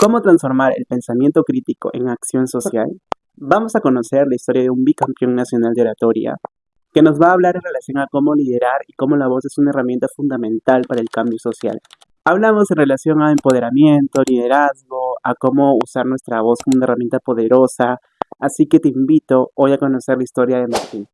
¿Cómo transformar el pensamiento crítico en acción social? Vamos a conocer la historia de un bicampeón nacional de oratoria que nos va a hablar en relación a cómo liderar y cómo la voz es una herramienta fundamental para el cambio social. Hablamos en relación a empoderamiento, liderazgo, a cómo usar nuestra voz como una herramienta poderosa, así que te invito hoy a conocer la historia de Martín.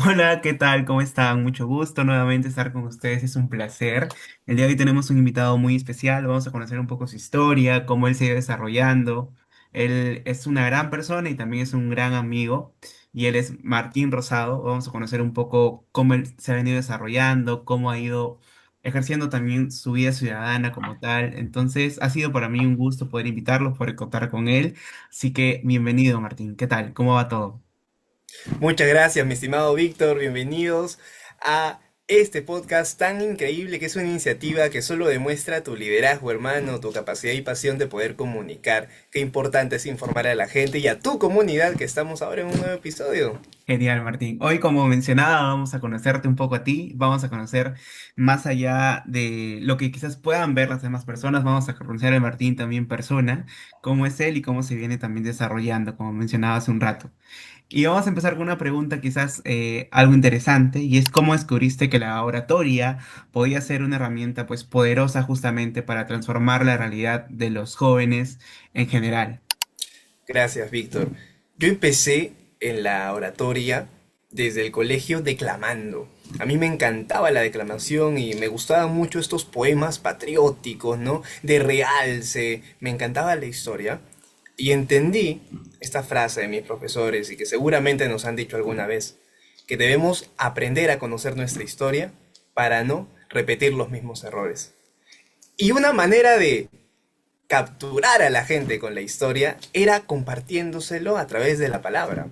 Hola, ¿qué tal? ¿Cómo están? Mucho gusto nuevamente estar con ustedes, es un placer. El día de hoy tenemos un invitado muy especial, vamos a conocer un poco su historia, cómo él se ha ido desarrollando. Él es una gran persona y también es un gran amigo, y él es Martín Rosado. Vamos a conocer un poco cómo él se ha venido desarrollando, cómo ha ido ejerciendo también su vida ciudadana como tal. Entonces, ha sido para mí un gusto poder invitarlo, poder contar con él. Así que, bienvenido, Martín. ¿Qué tal? ¿Cómo va todo? Muchas gracias, mi estimado Víctor. Bienvenidos a este podcast tan increíble que es una iniciativa que solo demuestra tu liderazgo, hermano, tu capacidad y pasión de poder comunicar. Qué importante es informar a la gente y a tu comunidad que estamos ahora en un nuevo episodio. Genial, Martín. Hoy, como mencionaba, vamos a conocerte un poco a ti, vamos a conocer más allá de lo que quizás puedan ver las demás personas, vamos a conocer a Martín también persona, cómo es él y cómo se viene también desarrollando, como mencionaba hace un rato. Y vamos a empezar con una pregunta quizás algo interesante, y es cómo descubriste que la oratoria podía ser una herramienta pues poderosa justamente para transformar la realidad de los jóvenes en general. Gracias, Víctor. Yo empecé en la oratoria desde el colegio declamando. A mí me encantaba la declamación y me gustaban mucho estos poemas patrióticos, ¿no? De realce. Me encantaba la historia. Y entendí esta frase de mis profesores y que seguramente nos han dicho alguna vez, que debemos aprender a conocer nuestra historia para no repetir los mismos errores. Y una manera de capturar a la gente con la historia era compartiéndoselo a través de la palabra,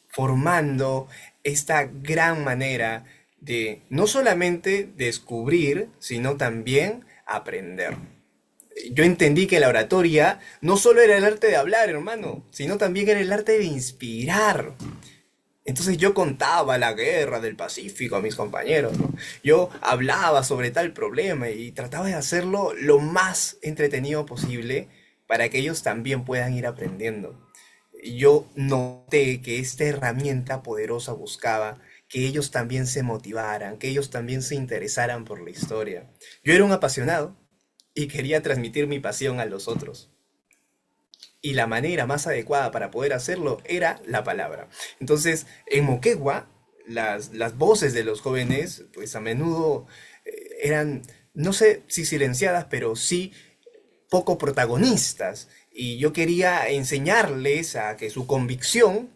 formando esta gran manera de no solamente descubrir, sino también aprender. Yo entendí que la oratoria no solo era el arte de hablar, hermano, sino también era el arte de inspirar. Entonces yo contaba la guerra del Pacífico a mis compañeros, ¿no? Yo hablaba sobre tal problema y trataba de hacerlo lo más entretenido posible para que ellos también puedan ir aprendiendo. Yo noté que esta herramienta poderosa buscaba que ellos también se motivaran, que ellos también se interesaran por la historia. Yo era un apasionado y quería transmitir mi pasión a los otros. Y la manera más adecuada para poder hacerlo era la palabra. Entonces, en Moquegua, las voces de los jóvenes, pues a menudo eran, no sé si silenciadas, pero sí poco protagonistas. Y yo quería enseñarles a que su convicción,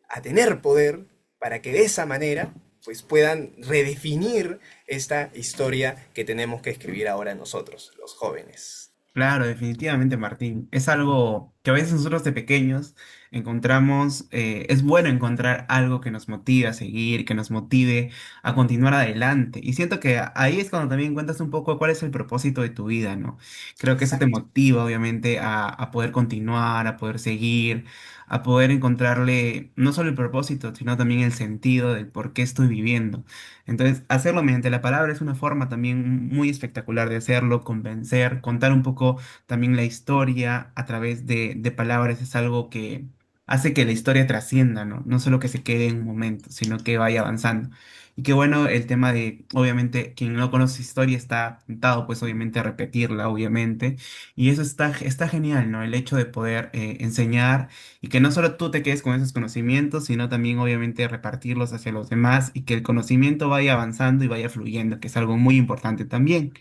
a tener poder, para que de esa manera pues puedan redefinir esta historia que tenemos que escribir ahora nosotros, los jóvenes. Claro, definitivamente, Martín. Es algo que a veces nosotros de pequeños encontramos, es bueno encontrar algo que nos motive a seguir, que nos motive a continuar adelante. Y siento que ahí es cuando también encuentras un poco cuál es el propósito de tu vida, ¿no? Creo que eso te Exacto. motiva, obviamente, a poder continuar, a poder seguir, a poder encontrarle no solo el propósito, sino también el sentido del por qué estoy viviendo. Entonces, hacerlo mediante la palabra es una forma también muy espectacular de hacerlo, convencer, contar un poco también la historia a través de palabras es algo que hace que la historia trascienda, ¿no? No solo que se quede en un momento, sino que vaya avanzando. Y qué bueno el tema de, obviamente, quien no conoce historia está tentado, pues obviamente, a repetirla, obviamente. Y eso está genial, ¿no? El hecho de poder enseñar y que no solo tú te quedes con esos conocimientos, sino también obviamente repartirlos hacia los demás y que el conocimiento vaya avanzando y vaya fluyendo, que es algo muy importante también.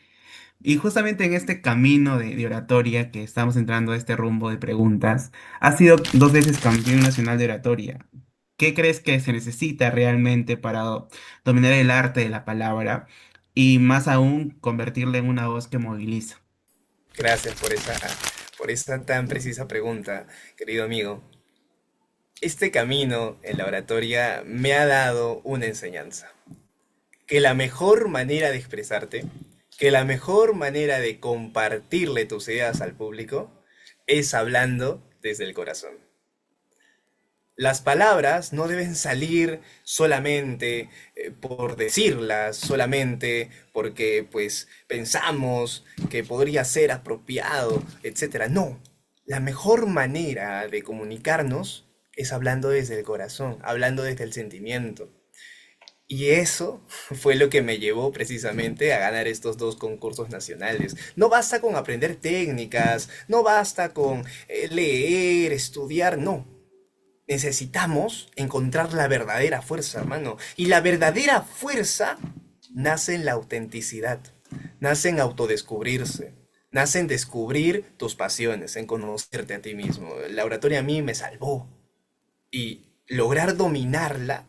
Y justamente en este camino de oratoria que estamos entrando a este rumbo de preguntas, has sido dos veces campeón nacional de oratoria. ¿Qué crees que se necesita realmente para dominar el arte de la palabra y más aún convertirla en una voz que moviliza? Gracias por esa tan precisa pregunta, querido amigo. Este camino en la oratoria me ha dado una enseñanza, que la mejor manera de expresarte, que la mejor manera de compartirle tus ideas al público es hablando desde el corazón. Las palabras no deben salir solamente por decirlas, solamente porque pues pensamos que podría ser apropiado, etcétera. No, la mejor manera de comunicarnos es hablando desde el corazón, hablando desde el sentimiento. Y eso fue lo que me llevó precisamente a ganar estos dos concursos nacionales. No basta con aprender técnicas, no basta con leer, estudiar, no. Necesitamos encontrar la verdadera fuerza, hermano. Y la verdadera fuerza nace en la autenticidad, nace en autodescubrirse, nace en descubrir tus pasiones, en conocerte a ti mismo. La oratoria a mí me salvó y lograr dominarla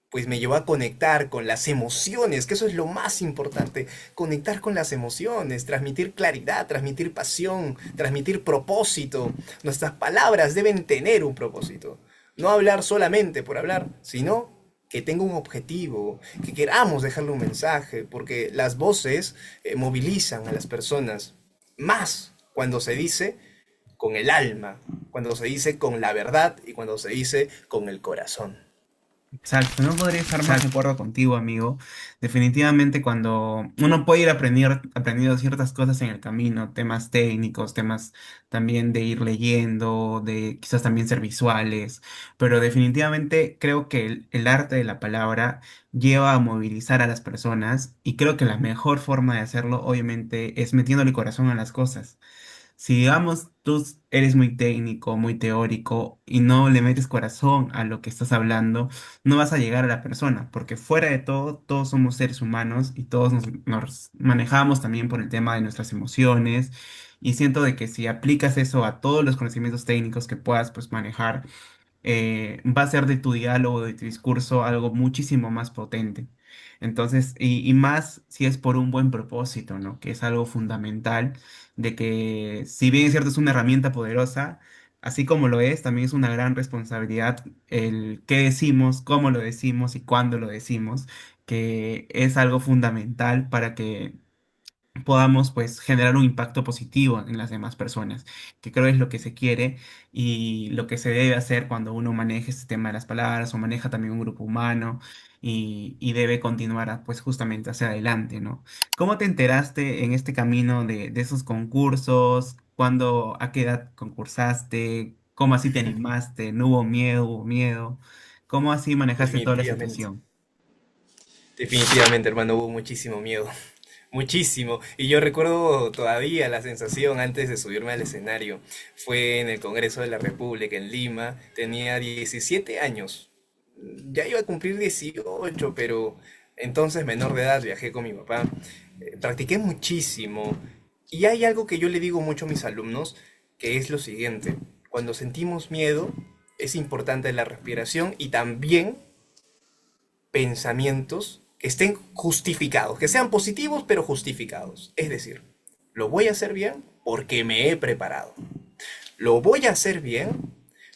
pues me llevó a conectar con las emociones, que eso es lo más importante, conectar con las emociones, transmitir claridad, transmitir pasión, transmitir propósito. Nuestras palabras deben tener un propósito, no hablar solamente por hablar, sino que tenga un objetivo, que queramos dejarle un mensaje, porque las voces movilizan a las personas más cuando se dice con el alma, cuando se dice con la verdad y cuando se dice con el corazón. Exacto, no podría estar más de acuerdo contigo, amigo. Definitivamente cuando uno puede ir aprendiendo ciertas cosas en el camino, temas técnicos, temas también de ir leyendo, de quizás también ser visuales, pero definitivamente creo que el arte de la palabra lleva a movilizar a las personas y creo que la mejor forma de hacerlo, obviamente, es metiéndole corazón a las cosas. Si digamos tú eres muy técnico, muy teórico y no le metes corazón a lo que estás hablando, no vas a llegar a la persona, porque fuera de todo, todos somos seres humanos y todos nos manejamos también por el tema de nuestras emociones. Y siento de que si aplicas eso a todos los conocimientos técnicos que puedas pues manejar, va a ser de tu diálogo, de tu discurso, algo muchísimo más potente. Entonces, y más si es por un buen propósito, ¿no? Que es algo fundamental, de que si bien es cierto es una herramienta poderosa, así como lo es, también es una gran responsabilidad el qué decimos, cómo lo decimos y cuándo lo decimos, que es algo fundamental para que podamos pues generar un impacto positivo en las demás personas, que creo es lo que se quiere y lo que se debe hacer cuando uno maneja este tema de las palabras o maneja también un grupo humano y debe continuar pues justamente hacia adelante, ¿no? ¿Cómo te enteraste en este camino de esos concursos? ¿Cuándo, a qué edad concursaste? ¿Cómo así te animaste? ¿No hubo miedo? ¿Hubo miedo? ¿Cómo así manejaste toda la Definitivamente. situación? Definitivamente, hermano, hubo muchísimo miedo. Muchísimo. Y yo recuerdo todavía la sensación antes de subirme al escenario. Fue en el Congreso de la República en Lima. Tenía 17 años. Ya iba a cumplir 18, pero entonces menor de edad viajé con mi papá. Practiqué muchísimo. Y hay algo que yo le digo mucho a mis alumnos, que es lo siguiente. Cuando sentimos miedo, es importante la respiración y también pensamientos que estén justificados, que sean positivos pero justificados. Es decir, lo voy a hacer bien porque me he preparado. Lo voy a hacer bien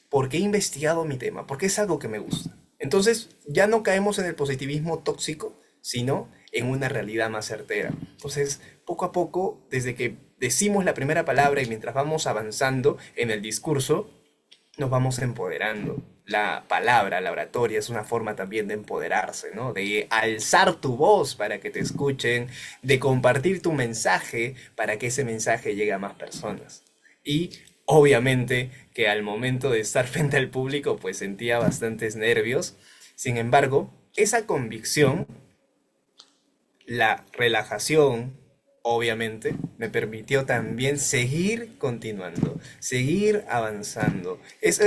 porque he investigado mi tema, porque es algo que me gusta. Entonces ya no caemos en el positivismo tóxico, sino en una realidad más certera. Entonces, poco a poco, desde que decimos la primera palabra y mientras vamos avanzando en el discurso, nos vamos empoderando. La palabra, la oratoria, es una forma también de empoderarse, ¿no? De alzar tu voz para que te escuchen, de compartir tu mensaje para que ese mensaje llegue a más personas. Y obviamente que al momento de estar frente al público, pues sentía bastantes nervios. Sin embargo, esa convicción, la relajación, obviamente, me permitió también seguir continuando, seguir avanzando. Esa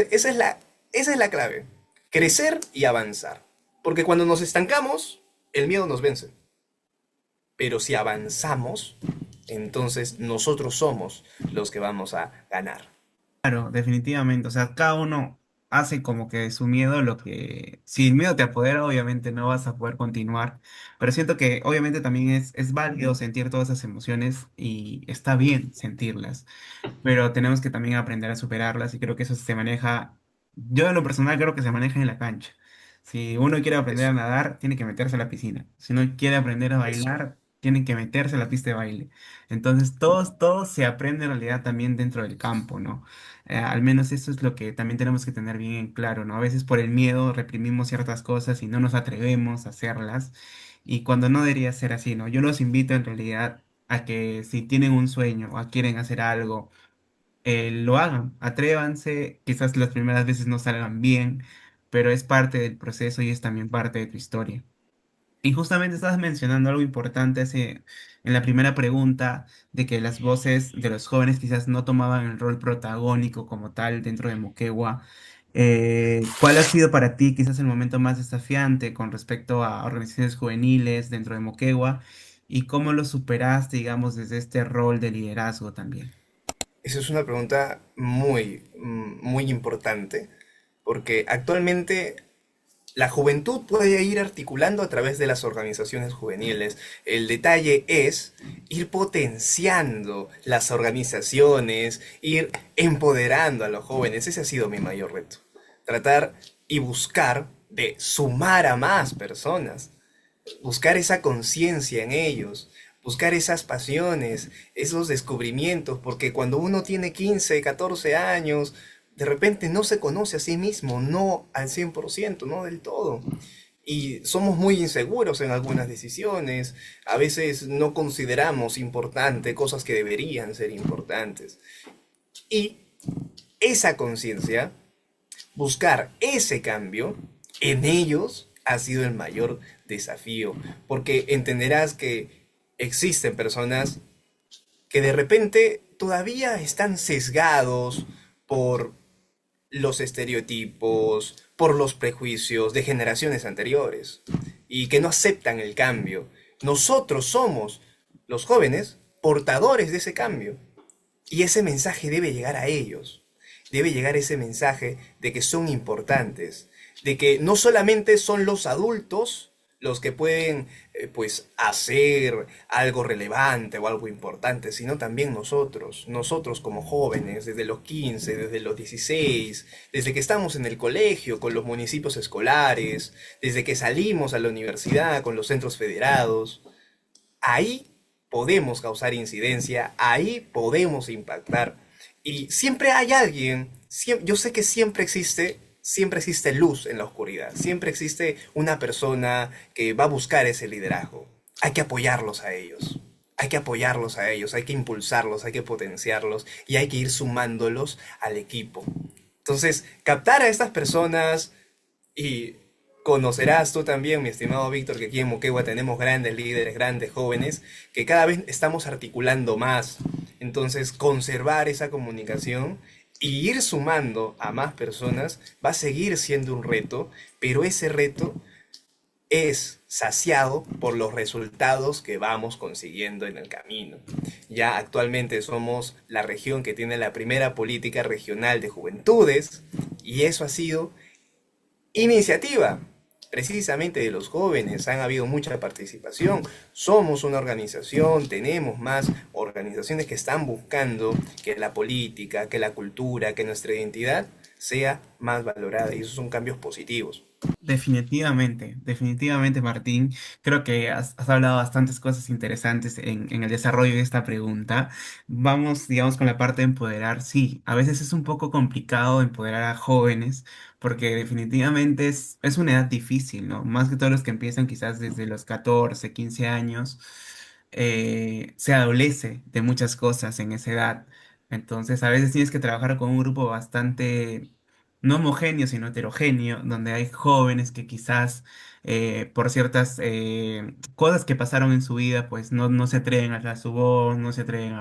es la clave, crecer y avanzar. Porque cuando nos estancamos, el miedo nos vence. Pero si avanzamos, entonces nosotros somos los que vamos a ganar. Claro, definitivamente. O sea, cada uno hace como que de su miedo lo que... Si el miedo te apodera, obviamente no vas a poder continuar. Pero siento que obviamente también es válido sentir todas esas emociones y está bien sentirlas. Pero tenemos que también aprender a superarlas y creo que eso se maneja... Yo en lo personal creo que se maneja en la cancha. Si uno quiere aprender a Eso, nadar, tiene que meterse a la piscina. Si uno quiere aprender a eso. bailar, tienen que meterse a la pista de baile. Entonces, todo se aprende en realidad también dentro del campo, ¿no? Al menos eso es lo que también tenemos que tener bien en claro, ¿no? A veces por el miedo reprimimos ciertas cosas y no nos atrevemos a hacerlas, y cuando no debería ser así, ¿no? Yo los invito en realidad a que si tienen un sueño o quieren hacer algo, lo hagan, atrévanse, quizás las primeras veces no salgan bien, pero es parte del proceso y es también parte de tu historia. Y justamente estabas mencionando algo importante en la primera pregunta, de que las voces de los jóvenes quizás no tomaban el rol protagónico como tal dentro de Moquegua. ¿Cuál ha sido para ti quizás el momento más desafiante con respecto a organizaciones juveniles dentro de Moquegua, y cómo lo superaste, digamos, desde este rol de liderazgo también? Esa es una pregunta muy importante, porque actualmente la juventud puede ir articulando a través de las organizaciones juveniles. El detalle es ir potenciando las organizaciones, ir empoderando a los jóvenes. Ese ha sido mi mayor reto. Tratar y buscar de sumar a más personas, buscar esa conciencia en ellos, buscar esas pasiones, esos descubrimientos, porque cuando uno tiene 15, 14 años, de repente no se conoce a sí mismo, no al 100%, no del todo. Y somos muy inseguros en algunas decisiones, a veces no consideramos importante cosas que deberían ser importantes. Y esa conciencia, buscar ese cambio en ellos ha sido el mayor desafío, porque entenderás que existen personas que de repente todavía están sesgados por los estereotipos, por los prejuicios de generaciones anteriores y que no aceptan el cambio. Nosotros somos, los jóvenes, portadores de ese cambio, y ese mensaje debe llegar a ellos. Debe llegar ese mensaje de que son importantes, de que no solamente son los adultos los que pueden pues hacer algo relevante o algo importante, sino también nosotros como jóvenes, desde los 15, desde los 16, desde que estamos en el colegio con los municipios escolares, desde que salimos a la universidad con los centros federados. Ahí podemos causar incidencia, ahí podemos impactar. Y siempre hay alguien, yo sé que siempre existe luz en la oscuridad, siempre existe una persona que va a buscar ese liderazgo. Hay que apoyarlos a ellos, hay que apoyarlos a ellos, hay que impulsarlos, hay que potenciarlos y hay que ir sumándolos al equipo. Entonces, captar a estas personas y conocerás tú también, mi estimado Víctor, que aquí en Moquegua tenemos grandes líderes, grandes jóvenes, que cada vez estamos articulando más. Entonces, conservar esa comunicación y ir sumando a más personas va a seguir siendo un reto, pero ese reto es saciado por los resultados que vamos consiguiendo en el camino. Ya actualmente somos la región que tiene la primera política regional de juventudes y eso ha sido iniciativa precisamente de los jóvenes. Han habido mucha participación. Somos una organización, tenemos más organizaciones que están buscando que la política, que la cultura, que nuestra identidad sea más valorada y esos son cambios positivos. Definitivamente, definitivamente, Martín. Creo que has hablado bastantes cosas interesantes en el desarrollo de esta pregunta. Vamos, digamos, con la parte de empoderar. Sí, a veces es un poco complicado empoderar a jóvenes, porque definitivamente es una edad difícil, ¿no? Más que todos los que empiezan quizás desde los 14, 15 años, se adolece de muchas cosas en esa edad. Entonces, a veces tienes que trabajar con un grupo bastante no homogéneo, sino heterogéneo, donde hay jóvenes que quizás por ciertas cosas que pasaron en su vida, pues no se atreven a alzar su voz, no se atreven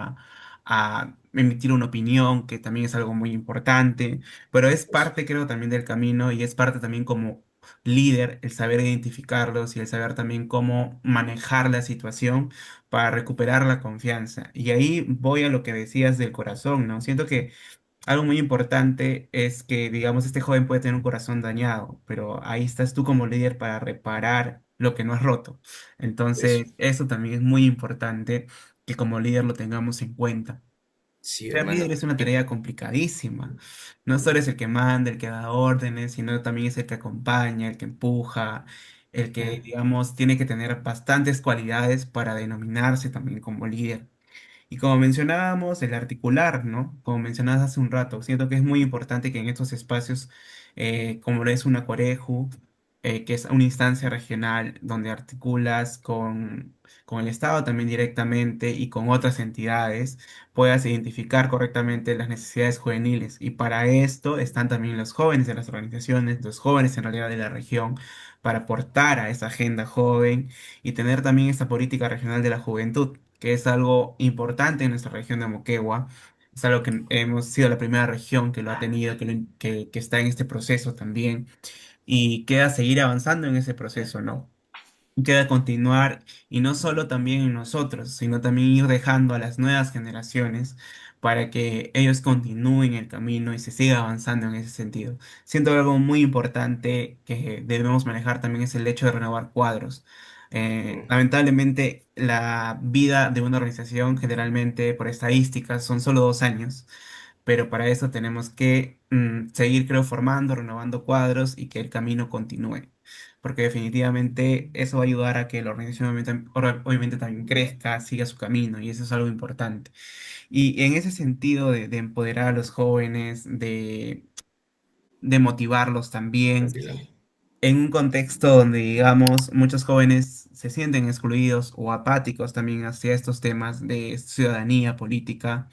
a emitir una opinión, que también es algo muy importante, pero es parte, creo, también del camino, y es parte también como líder el saber identificarlos y el saber también cómo manejar la situación para recuperar la confianza. Y ahí voy a lo que decías del corazón, ¿no? Siento que algo muy importante es que, digamos, este joven puede tener un corazón dañado, pero ahí estás tú como líder para reparar lo que no es roto. Eso. Entonces, eso también es muy importante que como líder lo tengamos en cuenta. Sí, Ser hermano. líder es una tarea complicadísima. No solo es el que manda, el que da órdenes, sino también es el que acompaña, el que empuja. el que, Claro. digamos, tiene que tener bastantes cualidades para denominarse también como líder. Y como mencionábamos, el articular, ¿no? Como mencionabas hace un rato, siento que es muy importante que en estos espacios, como lo es una Coreju, que es una instancia regional donde articulas con el Estado también directamente y con otras entidades, puedas identificar correctamente las necesidades juveniles. Y para esto están también los jóvenes de las organizaciones, los jóvenes en realidad de la región, para aportar a esa agenda joven y tener también esta política regional de la juventud, que es algo importante en nuestra región de Moquegua. Es algo que hemos sido la primera región que lo ha tenido, que está en este proceso también, y queda seguir avanzando en ese proceso, ¿no? Queda continuar, y no solo también en nosotros, sino también ir dejando a las nuevas generaciones para que ellos continúen el camino y se siga avanzando en ese sentido. Siento que algo muy importante que debemos manejar también es el hecho de renovar cuadros. Ujú. Lamentablemente, la vida de una organización generalmente por estadísticas son solo 2 años, pero para eso tenemos que seguir, creo, formando, renovando cuadros y que el camino continúe, porque definitivamente eso va a ayudar a que la organización obviamente también crezca, siga su camino, y eso es algo importante. Y en ese sentido de empoderar a los jóvenes, de motivarlos también, Tranquila. en un contexto donde, digamos, muchos jóvenes se sienten excluidos o apáticos también hacia estos temas de ciudadanía política.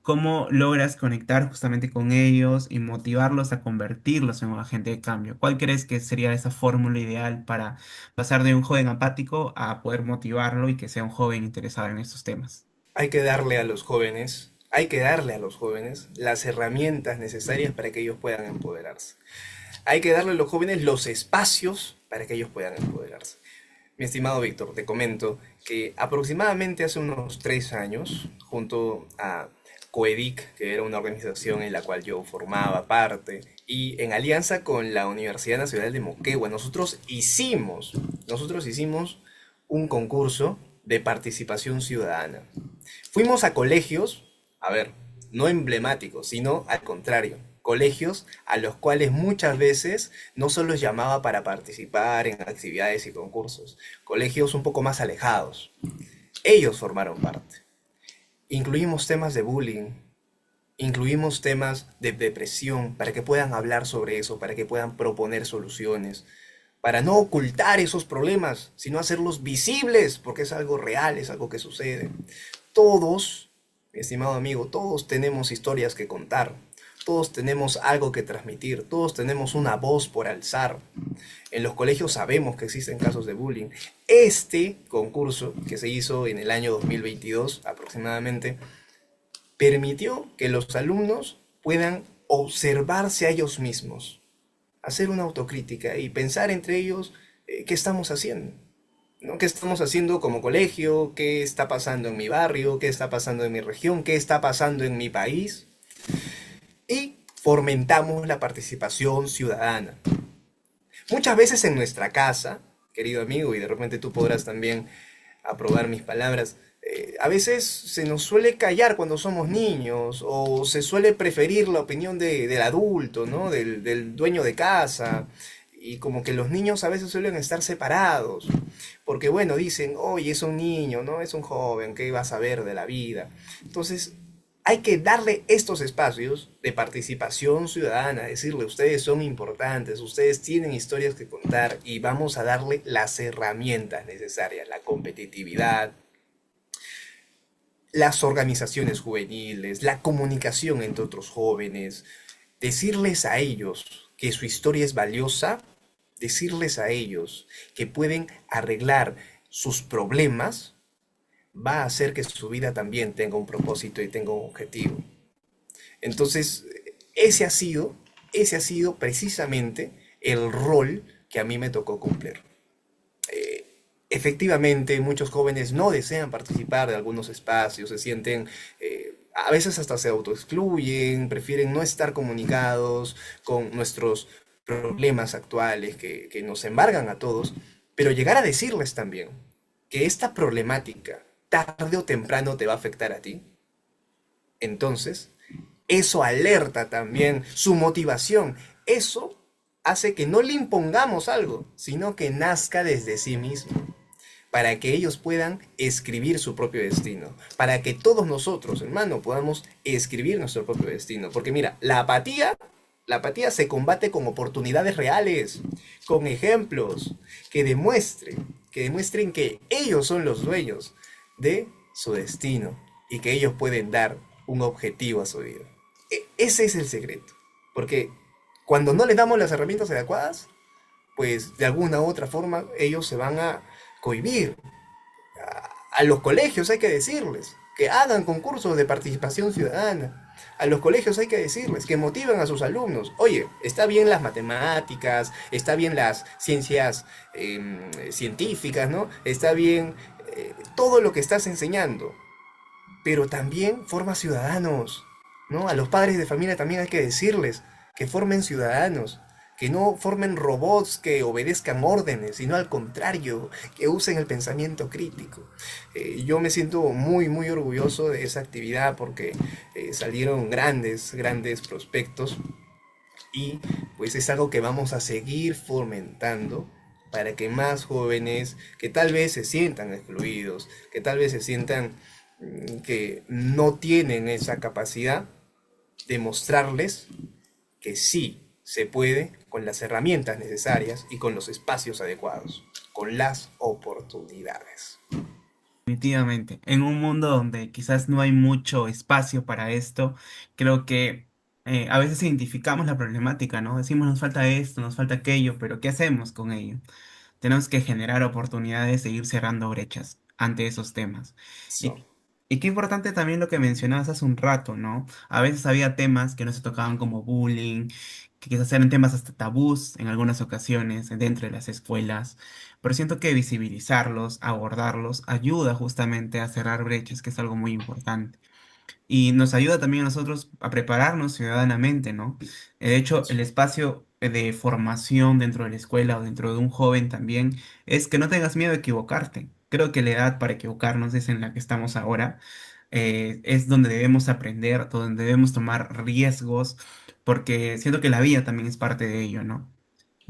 ¿Cómo logras conectar justamente con ellos y motivarlos a convertirlos en un agente de cambio? ¿Cuál crees que sería esa fórmula ideal para pasar de un joven apático a poder motivarlo y que sea un joven interesado en estos temas? Hay que darle a los jóvenes las herramientas necesarias para que ellos puedan empoderarse. Hay que darle a los jóvenes los espacios para que ellos puedan empoderarse. Mi estimado Víctor, te comento que aproximadamente hace unos 3 años, junto a COEDIC, que era una organización en la cual yo formaba parte, y en alianza con la Universidad Nacional de Moquegua, nosotros hicimos un concurso de participación ciudadana. Fuimos a colegios, a ver, no emblemáticos, sino al contrario, colegios a los cuales muchas veces no solo los llamaba para participar en actividades y concursos, colegios un poco más alejados. Ellos formaron parte. Incluimos temas de bullying, incluimos temas de depresión para que puedan hablar sobre eso, para que puedan proponer soluciones, para no ocultar esos problemas, sino hacerlos visibles, porque es algo real, es algo que sucede. Todos, mi estimado amigo, todos tenemos historias que contar, todos tenemos algo que transmitir, todos tenemos una voz por alzar. En los colegios sabemos que existen casos de bullying. Este concurso, que se hizo en el año 2022 aproximadamente, permitió que los alumnos puedan observarse a ellos mismos, hacer una autocrítica y pensar entre ellos qué estamos haciendo. ¿No? ¿Qué estamos haciendo como colegio? ¿Qué está pasando en mi barrio? ¿Qué está pasando en mi región? ¿Qué está pasando en mi país? Y fomentamos la participación ciudadana. Muchas veces en nuestra casa, querido amigo, y de repente tú podrás también aprobar mis palabras, a veces se nos suele callar cuando somos niños o se suele preferir la opinión del adulto, ¿no? Del dueño de casa. Y como que los niños a veces suelen estar separados, porque bueno, dicen, oye, es un niño, ¿no? Es un joven, ¿qué va a saber de la vida? Entonces, hay que darle estos espacios de participación ciudadana, decirle, ustedes son importantes, ustedes tienen historias que contar y vamos a darle las herramientas necesarias, la competitividad, las organizaciones juveniles, la comunicación entre otros jóvenes, decirles a ellos que su historia es valiosa, decirles a ellos que pueden arreglar sus problemas, va a hacer que su vida también tenga un propósito y tenga un objetivo. Entonces, ese ha sido, ese ha sido precisamente el rol que a mí me tocó cumplir. Efectivamente, muchos jóvenes no desean participar de algunos espacios, se sienten, a veces hasta se autoexcluyen, prefieren no estar comunicados con nuestros problemas actuales que nos embargan a todos, pero llegar a decirles también que esta problemática tarde o temprano te va a afectar a ti, entonces eso alerta también su motivación, eso hace que no le impongamos algo, sino que nazca desde sí mismo, para que ellos puedan escribir su propio destino, para que todos nosotros, hermano, podamos escribir nuestro propio destino. Porque mira, la apatía se combate con oportunidades reales, con ejemplos que demuestren que ellos son los dueños de su destino y que ellos pueden dar un objetivo a su vida. Ese es el secreto, porque cuando no les damos las herramientas adecuadas, pues de alguna u otra forma ellos se van a cohibir. A los colegios hay que decirles que hagan concursos de participación ciudadana. A los colegios hay que decirles que motiven a sus alumnos. Oye, está bien las matemáticas, está bien las ciencias científicas, ¿no? Está bien todo lo que estás enseñando, pero también forma ciudadanos, ¿no? A los padres de familia también hay que decirles que formen ciudadanos, que no formen robots que obedezcan órdenes, sino al contrario, que usen el pensamiento crítico. Yo me siento muy, muy orgulloso de esa actividad porque salieron grandes, grandes prospectos y pues es algo que vamos a seguir fomentando para que más jóvenes que tal vez se sientan excluidos, que tal vez se sientan que no tienen esa capacidad, demostrarles que sí se puede con las herramientas necesarias y con los espacios adecuados, con las oportunidades. Definitivamente. En un mundo donde quizás no hay mucho espacio para esto, creo que a veces identificamos la problemática, ¿no? Decimos nos falta esto, nos falta aquello, pero ¿qué hacemos con ello? Tenemos que generar oportunidades de ir cerrando brechas ante esos temas. So, Y, y qué importante también lo que mencionabas hace un rato, ¿no? A veces había temas que no se tocaban como bullying, que quizás eran temas hasta tabús en algunas ocasiones dentro de las escuelas, pero siento que visibilizarlos, abordarlos, ayuda justamente a cerrar brechas, que es algo muy importante. Y nos ayuda también a nosotros a prepararnos ciudadanamente, ¿no? De hecho, el espacio de formación dentro de la escuela o dentro de un joven también es que no tengas miedo de equivocarte. Creo que la edad para equivocarnos es en la que estamos ahora. Es donde debemos aprender, donde debemos tomar riesgos, porque siento que la vida también es parte de ello, ¿no?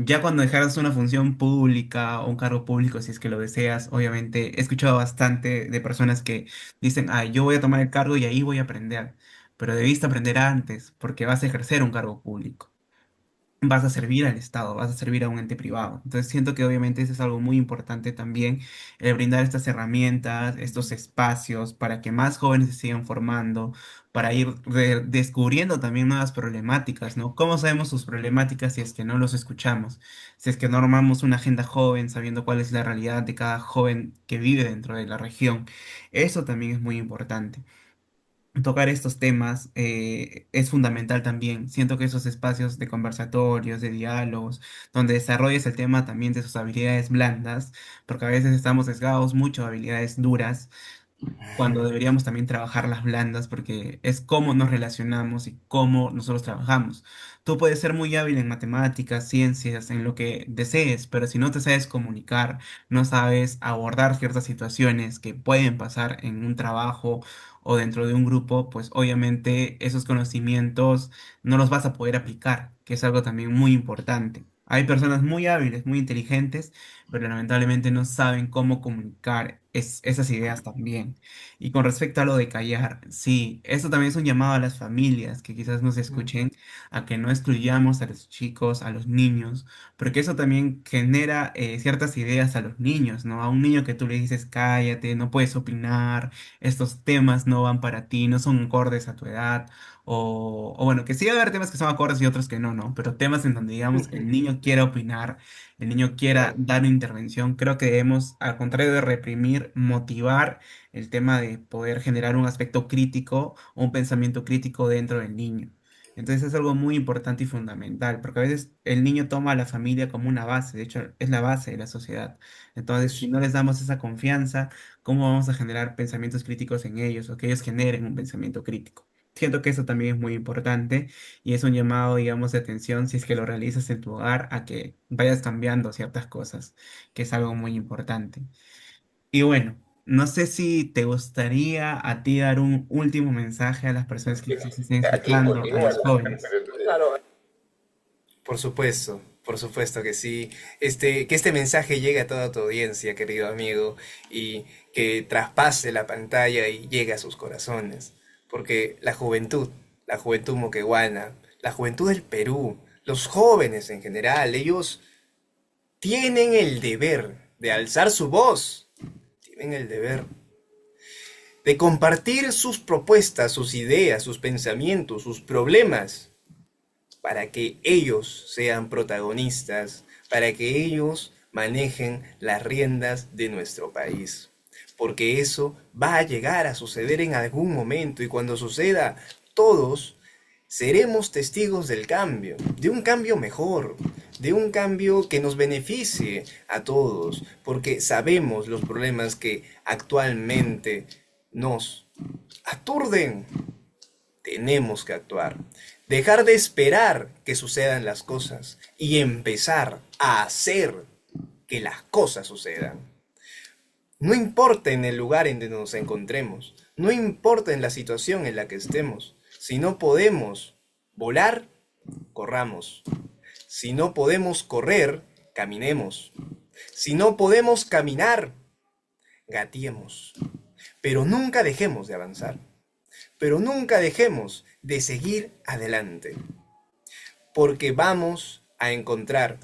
Ya cuando dejaras una función pública o un cargo público, si es que lo deseas, obviamente he escuchado bastante de personas que dicen, ah, yo voy a tomar el cargo y ahí voy a aprender, pero debiste aprender antes porque vas a ejercer un cargo público, vas a servir al Estado, vas a servir a un ente privado. Entonces siento que obviamente eso es algo muy importante también, el brindar estas herramientas, estos espacios para que más jóvenes se sigan formando, para ir descubriendo también nuevas problemáticas, ¿no? ¿Cómo sabemos sus problemáticas si es que no los escuchamos? Si es que no armamos una agenda joven sabiendo cuál es la realidad de cada joven que vive dentro de la región. Eso también es muy importante. Tocar estos temas es fundamental también. Siento que esos espacios de conversatorios, de diálogos, donde desarrolles el tema también de sus habilidades blandas, porque a veces estamos sesgados mucho a habilidades duras, cuando deberíamos también trabajar las blandas, porque es cómo nos relacionamos y cómo nosotros trabajamos. Tú puedes ser muy hábil en matemáticas, ciencias, en lo que desees, pero si no te sabes comunicar, no sabes abordar ciertas situaciones que pueden pasar en un trabajo o dentro de un grupo, pues obviamente esos conocimientos no los vas a poder aplicar, que es algo también muy importante. Hay personas muy hábiles, muy inteligentes, pero lamentablemente no saben cómo comunicar esas ideas también. Y con respecto a lo de callar, sí, eso también es un llamado a las familias que quizás nos escuchen, a que no excluyamos a los chicos, a los niños, porque eso también genera ciertas ideas a los niños, ¿no? A un niño que tú le dices, cállate, no puedes opinar, estos temas no van para ti, no son acordes a tu edad. O bueno, que sí va a haber temas que son acordes y otros que no, ¿no? Pero temas en donde digamos el niño quiera opinar, el niño quiera Claro. dar una intervención, creo que debemos, al contrario de reprimir, motivar el tema de poder generar un aspecto crítico o un pensamiento crítico dentro del niño. Entonces es algo muy importante y fundamental, porque a veces el niño toma a la familia como una base, de hecho es la base de la sociedad. Entonces, si no les damos esa confianza, ¿cómo vamos a generar pensamientos críticos en ellos o que ellos generen un pensamiento crítico? Siento que eso también es muy importante y es un llamado, digamos, de atención si es que lo realizas en tu hogar a que vayas cambiando ciertas cosas, que es algo muy importante. Y bueno, no sé si te gustaría a ti dar un último mensaje a las personas que quizás estén escuchando, a los jóvenes. Por supuesto, Por supuesto que sí. Que este mensaje llegue a toda tu audiencia, querido amigo, y que traspase la pantalla y llegue a sus corazones. Porque la juventud moqueguana, la juventud del Perú, los jóvenes en general, ellos tienen el deber de alzar su voz, tienen el deber de compartir sus propuestas, sus ideas, sus pensamientos, sus problemas para que ellos sean protagonistas, para que ellos manejen las riendas de nuestro país. Porque eso va a llegar a suceder en algún momento y cuando suceda, todos seremos testigos del cambio, de un cambio mejor, de un cambio que nos beneficie a todos, porque sabemos los problemas que actualmente nos aturden. Tenemos que actuar. Dejar de esperar que sucedan las cosas y empezar a hacer que las cosas sucedan. No importa en el lugar en donde nos encontremos, no importa en la situación en la que estemos, si no podemos volar, corramos. Si no podemos correr, caminemos. Si no podemos caminar, gatiemos. Pero nunca dejemos de avanzar. Pero nunca dejemos de seguir adelante, porque vamos a encontrar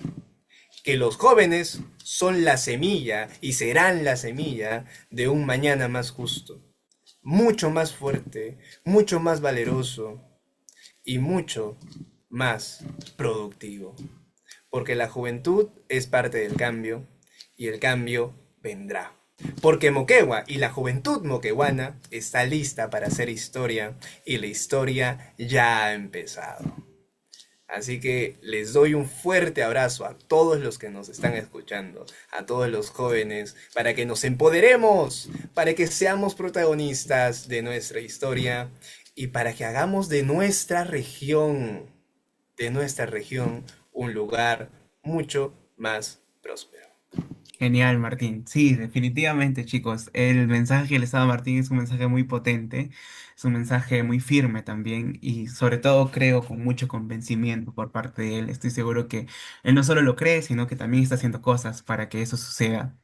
que los jóvenes son la semilla y serán la semilla de un mañana más justo, mucho más fuerte, mucho más valeroso y mucho más productivo, porque la juventud es parte del cambio y el cambio vendrá. Porque Moquegua y la juventud moqueguana está lista para hacer historia y la historia ya ha empezado. Así que les doy un fuerte abrazo a todos los que nos están escuchando, a todos los jóvenes, para que nos empoderemos, para que seamos protagonistas de nuestra historia y para que hagamos de nuestra región, un lugar mucho más próspero. Genial, Martín. Sí, definitivamente, chicos. El mensaje del Estado Martín es un mensaje muy potente, es un mensaje muy firme también y sobre todo creo con mucho convencimiento por parte de él. Estoy seguro que él no solo lo cree, sino que también está haciendo cosas para que eso suceda.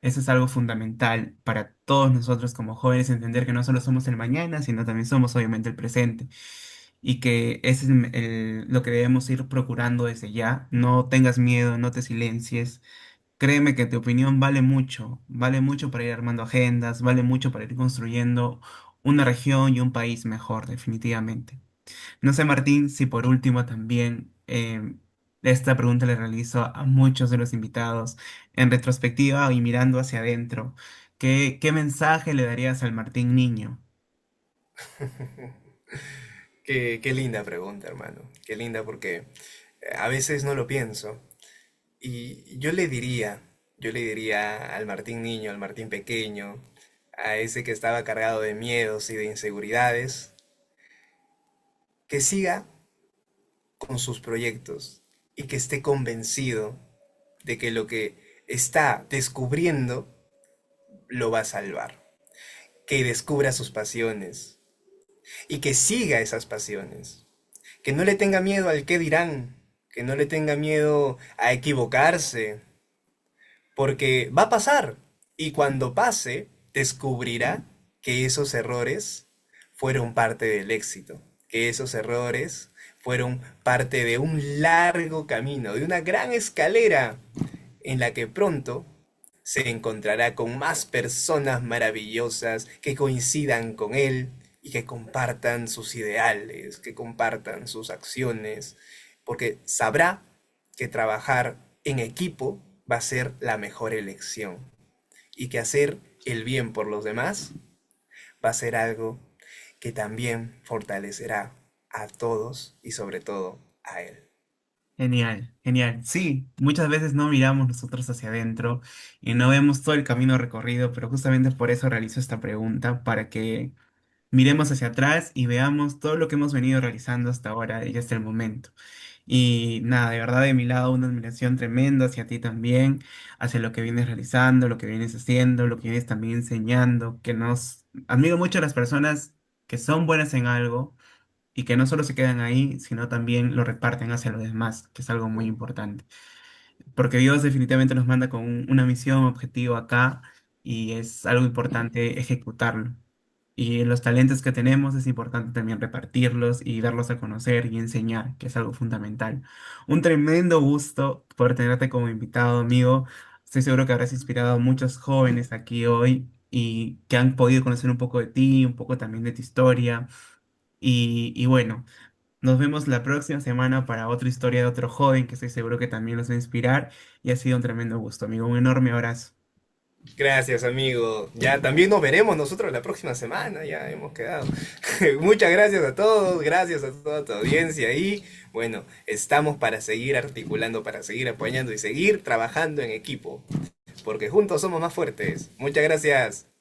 Eso es algo fundamental para todos nosotros como jóvenes, entender que no solo somos el mañana, sino también somos obviamente el presente. Y que ese es lo que debemos ir procurando desde ya. No tengas miedo, no te silencies. Créeme que tu opinión vale mucho para ir armando agendas, vale mucho para ir construyendo una región y un país mejor, definitivamente. No sé, Martín, si por último también esta pregunta le realizo a muchos de los invitados en retrospectiva y mirando hacia adentro. ¿Qué mensaje le darías al Martín niño? Qué linda pregunta, hermano. Qué linda porque a veces no lo pienso. Y yo le diría al Martín niño, al Martín pequeño, a ese que estaba cargado de miedos y de inseguridades, que siga con sus proyectos y que esté convencido de que lo que está descubriendo lo va a salvar. Que descubra sus pasiones y que siga esas pasiones. Que no le tenga miedo al qué dirán, que no le tenga miedo a equivocarse, porque va a pasar. Y cuando pase, descubrirá que esos errores fueron parte del éxito, que esos errores fueron parte de un largo camino, de una gran escalera en la que pronto se encontrará con más personas maravillosas que coincidan con él y que compartan sus ideales, que compartan sus acciones, porque sabrá que trabajar en equipo va a ser la mejor elección y que hacer el bien por los demás va a ser algo que también fortalecerá a todos y sobre todo a él. Genial, genial. Sí, muchas veces no miramos nosotros hacia adentro y no vemos todo el camino recorrido, pero justamente por eso realizo esta pregunta, para que miremos hacia atrás y veamos todo lo que hemos venido realizando hasta ahora y hasta el momento. Y nada, de verdad de mi lado una admiración tremenda hacia ti también, hacia lo que vienes realizando, lo que vienes haciendo, lo que vienes también enseñando, que nos admiro mucho a las personas que son buenas en algo y que no solo se quedan ahí, sino también lo reparten hacia los demás, que es algo muy importante. Porque Dios definitivamente nos manda con una misión, objetivo acá, y es algo importante ejecutarlo. Y los talentos que tenemos es importante también repartirlos y darlos a conocer y enseñar, que es algo fundamental. Un tremendo gusto poder tenerte como invitado, amigo. Estoy seguro que habrás inspirado a muchos jóvenes aquí hoy y que han podido conocer un poco de ti, un poco también de tu historia. Y bueno, nos vemos la próxima semana para otra historia de otro joven que estoy seguro que también los va a inspirar. Y ha sido un tremendo gusto, amigo. Un enorme abrazo. Gracias, amigo. Ya también nos veremos nosotros la próxima semana, ya hemos quedado. Muchas gracias a todos, gracias a toda tu audiencia y bueno, estamos para seguir articulando, para seguir apoyando y seguir trabajando en equipo, porque juntos somos más fuertes. Muchas gracias.